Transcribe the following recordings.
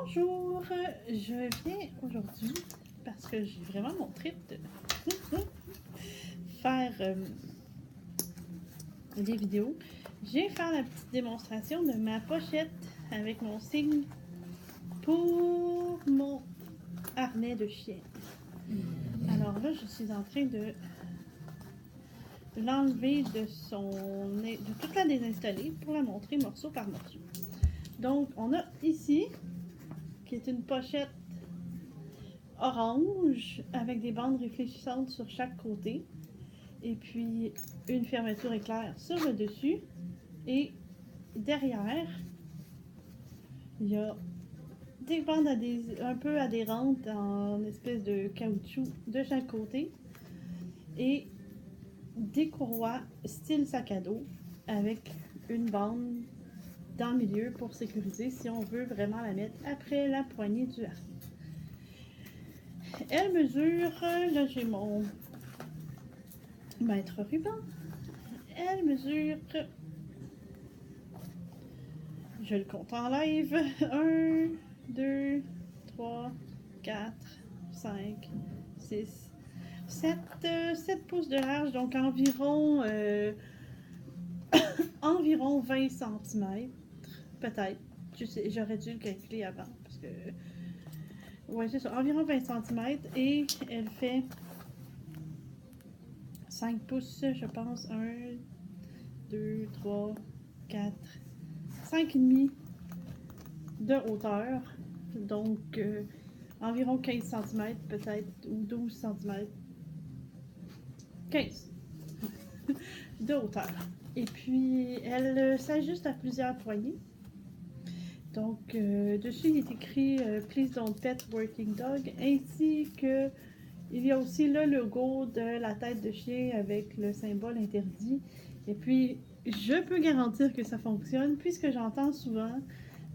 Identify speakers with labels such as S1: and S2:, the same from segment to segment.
S1: Bonjour, je viens aujourd'hui parce que j'ai vraiment mon trip de faire des vidéos. Je viens faire la petite démonstration de ma pochette avec mon signe pour mon harnais de chien. Alors là, je suis en train de l'enlever de toute la désinstaller pour la montrer morceau par morceau. Donc, on a ici, qui est une pochette orange avec des bandes réfléchissantes sur chaque côté. Et puis, une fermeture éclair sur le dessus. Et derrière, il y a des bandes un peu adhérentes en espèce de caoutchouc de chaque côté. Et des courroies style sac à dos avec une bande dans le milieu pour sécuriser si on veut vraiment la mettre après la poignée du harnais. Elle mesure, là j'ai mon mètre ruban, elle mesure, je le compte en live, 1, 2, 3, 4, 5, 6, 7 pouces de large, donc environ, environ 20 cm, peut-être, j'aurais dû le calculer avant, parce que, ouais c'est ça, environ 20 cm, et elle fait 5 pouces, je pense, 1, 2, 3, 4, 5,5 de hauteur, donc environ 15 cm peut-être, ou 12 cm, 15 de hauteur. Et puis, elle s'ajuste à plusieurs poignées. Donc, dessus, il est écrit « Please don't pet working dog », ainsi que il y a aussi le logo de la tête de chien avec le symbole interdit. Et puis, je peux garantir que ça fonctionne puisque j'entends souvent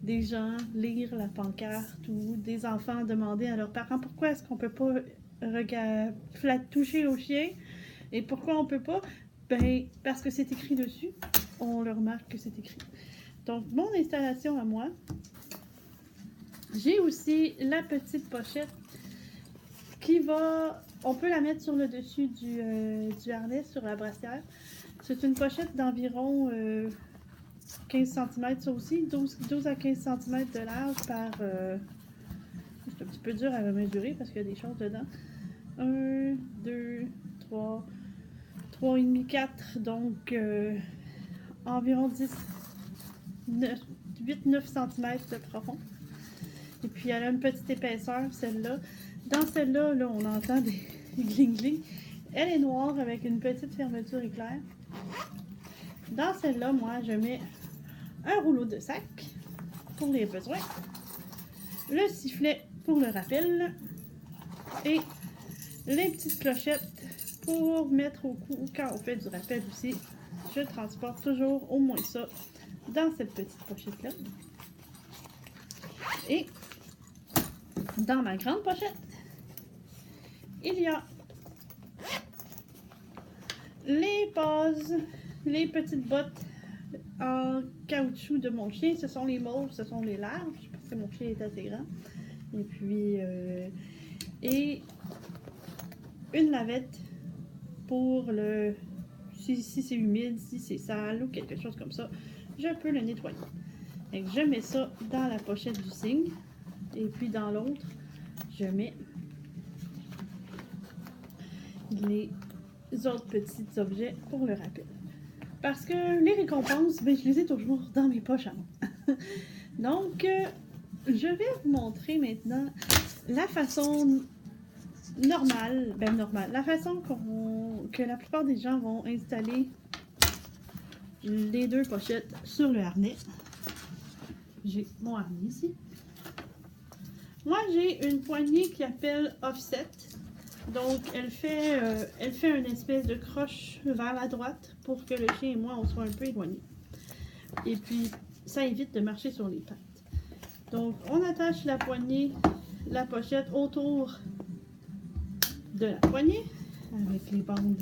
S1: des gens lire la pancarte ou des enfants demander à leurs parents pourquoi est-ce qu'on peut pas toucher au chien et pourquoi on peut pas. Ben, parce que c'est écrit dessus. On le remarque que c'est écrit. Donc, mon installation à moi. J'ai aussi la petite pochette qui va, on peut la mettre sur le dessus du harnais, sur la brassière. C'est une pochette d'environ 15 cm, ça aussi, 12 à 15 cm de large par, c'est un petit peu dur à mesurer parce qu'il y a des choses dedans. 1, 2, 3, 3,5, 4, donc environ 8-9 cm de profond. Et puis elle a une petite épaisseur, celle-là. Dans celle-là, là, on entend des gling-gling. Elle est noire avec une petite fermeture éclair. Dans celle-là, moi, je mets un rouleau de sac pour les besoins, le sifflet pour le rappel et les petites clochettes pour mettre au cou quand on fait du rappel aussi. Je transporte toujours au moins ça dans cette petite pochette-là. Et dans ma grande pochette, il y a les bases, les petites bottes en caoutchouc de mon chien. Ce sont les mauves, ce sont les larges, parce que mon chien est assez grand. Et puis, et une lavette pour le... Si c'est humide, si c'est sale ou quelque chose comme ça, je peux le nettoyer. Et je mets ça dans la pochette du signe. Et puis dans l'autre, je mets les autres petits objets pour le rappel. Parce que les récompenses, ben, je les ai toujours dans mes poches à moi. Donc, je vais vous montrer maintenant la façon normale, la façon que la plupart des gens vont installer les deux pochettes sur le harnais. J'ai mon harnais ici. Moi, j'ai une poignée qui appelle offset. Donc, elle fait une espèce de croche vers la droite pour que le chien et moi, on soit un peu éloignés. Et puis, ça évite de marcher sur les pattes. Donc, on attache la poignée, la pochette autour de la poignée avec les bandes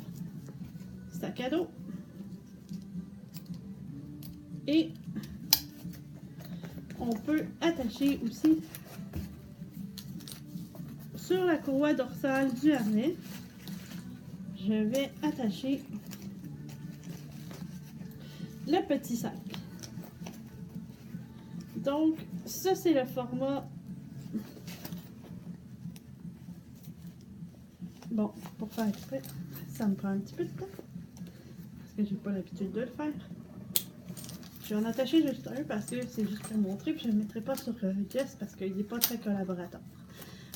S1: sac à dos. Et on peut attacher aussi sur la courroie dorsale du harnais. Je vais attacher le petit sac. Donc, ça c'est le format. Bon, pour faire exprès, ça me prend un petit peu de temps. Parce que j'ai pas l'habitude de le faire. Je vais en attacher juste un parce que c'est juste pour montrer. Puis je ne le mettrai pas sur Jess parce qu'il n'est pas très collaborateur.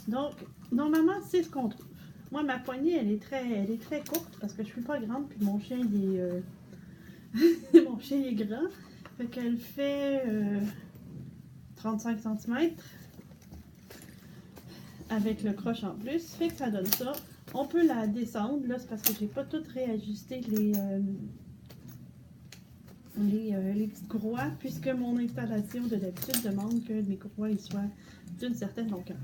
S1: Donc, normalement, c'est ce qu'on trouve. Moi, ma poignée, elle est très courte parce que je suis pas grande. Puis mon chien, il est, mon chien est grand. Fait qu'elle fait 35 cm. Avec le croche en plus. Fait que ça donne ça. On peut la descendre. Là, c'est parce que j'ai pas tout réajusté les petites courroies, puisque mon installation de d'habitude demande que mes courroies soient d'une certaine longueur.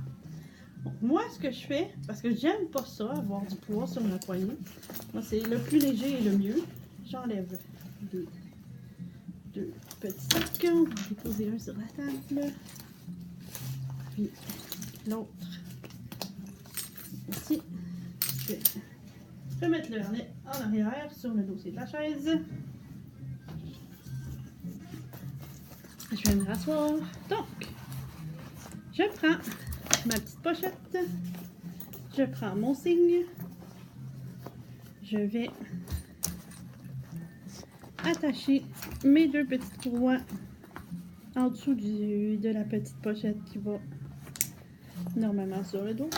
S1: Donc, moi, ce que je fais, parce que j'aime pas ça, avoir du poids sur ma poignée, moi, c'est le plus léger et le mieux. J'enlève deux petits sacs. On va déposer un sur la table. Puis l'autre ici. Je vais mettre le harnais en arrière sur le dossier de la chaise. Je vais me rasseoir. Donc, je prends ma petite pochette. Je prends mon signe. Je vais attacher mes deux petites courroies en dessous de la petite pochette qui va normalement sur le dos.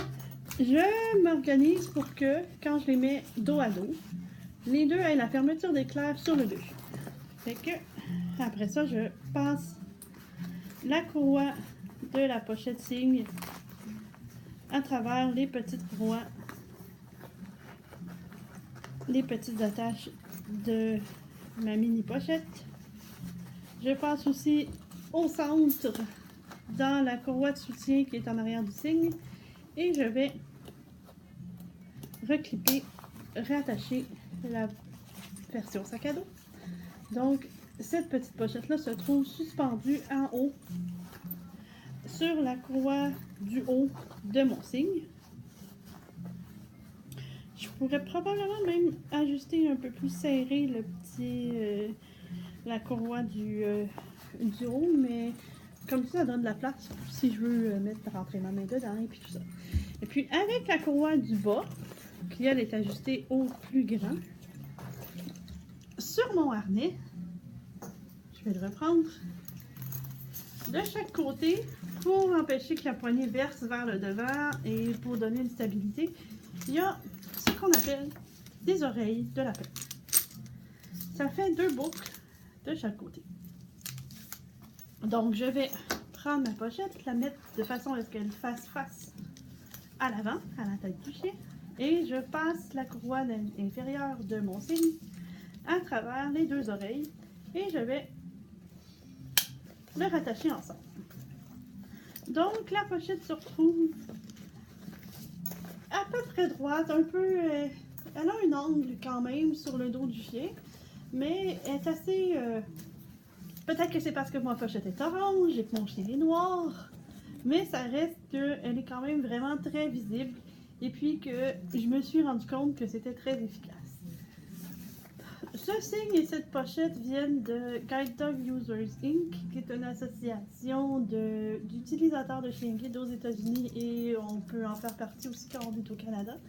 S1: Je m'organise pour que, quand je les mets dos à dos, les deux aient la fermeture d'éclair sur le dessus. Fait que, après ça, je passe la courroie de la pochette signe à travers les petites courroies, les petites attaches de ma mini pochette. Je passe aussi au centre dans la courroie de soutien qui est en arrière du signe et je vais reclipper, réattacher la version sac à dos. Donc, cette petite pochette-là se trouve suspendue en haut sur la courroie du haut de mon signe. Je pourrais probablement même ajuster un peu plus serré le petit, la courroie du haut, mais comme ça donne de la place si je veux rentrer ma main dedans et puis tout ça. Et puis avec la courroie du bas, qui elle est ajustée au plus grand, sur mon harnais, je vais le reprendre de chaque côté pour empêcher que la poignée verse vers le devant et pour donner une stabilité. Il y a ce qu'on appelle des oreilles de lapin. Ça fait deux boucles de chaque côté. Donc je vais prendre ma pochette, la mettre de façon à ce qu'elle fasse face à l'avant, à la tête du chien, et je passe la courroie inférieure de mon signe à travers les deux oreilles et je vais le rattacher ensemble. Donc la pochette se retrouve à peu près droite, un peu, elle a un angle quand même sur le dos du chien, mais elle est assez, peut-être que c'est parce que ma pochette est orange et que mon chien est noir, mais ça reste qu'elle est quand même vraiment très visible et puis que je me suis rendu compte que c'était très efficace. Ce signe et cette pochette viennent de Guide Dog Users Inc., qui est une association d'utilisateurs de chiens guides aux États-Unis et on peut en faire partie aussi quand on est au Canada.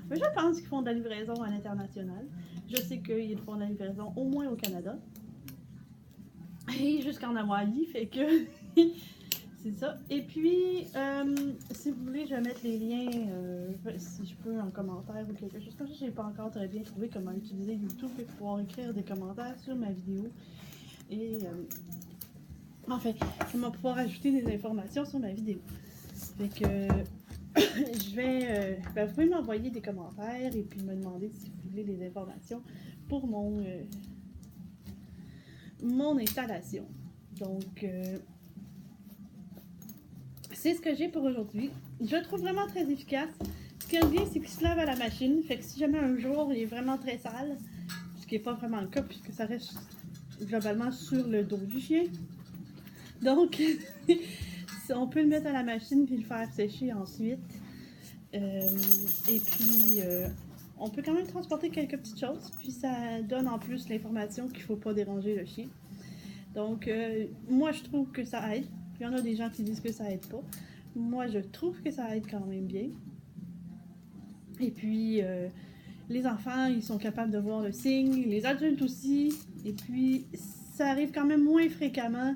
S1: Mais je pense qu'ils font de la livraison à l'international. Je sais qu'ils font de la livraison au moins au Canada et jusqu'en Hawaï, fait que c'est ça. Et puis, si vous voulez, je vais mettre les liens, si je peux, en commentaire ou quelque chose comme ça. Je n'ai pas encore très bien trouvé comment utiliser YouTube pour pouvoir écrire des commentaires sur ma vidéo. Et, en fait, je vais pouvoir ajouter des informations sur ma vidéo. Fait que, je vais, vous pouvez m'envoyer des commentaires et puis me demander si vous voulez des informations pour mon installation. Donc, c'est ce que j'ai pour aujourd'hui. Je le trouve vraiment très efficace. Ce qui est bien, c'est qu'il se lave à la machine. Fait que si jamais un jour il est vraiment très sale, ce qui n'est pas vraiment le cas puisque ça reste globalement sur le dos du chien, Donc, on peut le mettre à la machine puis le faire sécher ensuite. Et puis, on peut quand même transporter quelques petites choses. Puis ça donne en plus l'information qu'il ne faut pas déranger le chien. Donc, moi, je trouve que ça aide. Il y en a des gens qui disent que ça aide pas. Moi, je trouve que ça aide quand même bien. Et puis, les enfants, ils sont capables de voir le signe, les adultes aussi. Et puis, ça arrive quand même moins fréquemment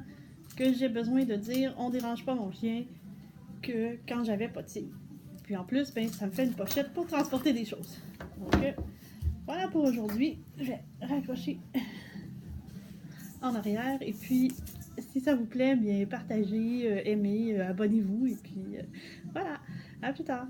S1: que j'ai besoin de dire « on dérange pas mon chien » que quand j'avais pas de signe. Puis en plus, ben, ça me fait une pochette pour transporter des choses. Donc, voilà pour aujourd'hui. Je vais raccrocher en arrière. Et puis, si ça vous plaît, bien partagez, aimez, abonnez-vous. Et puis, voilà. À plus tard.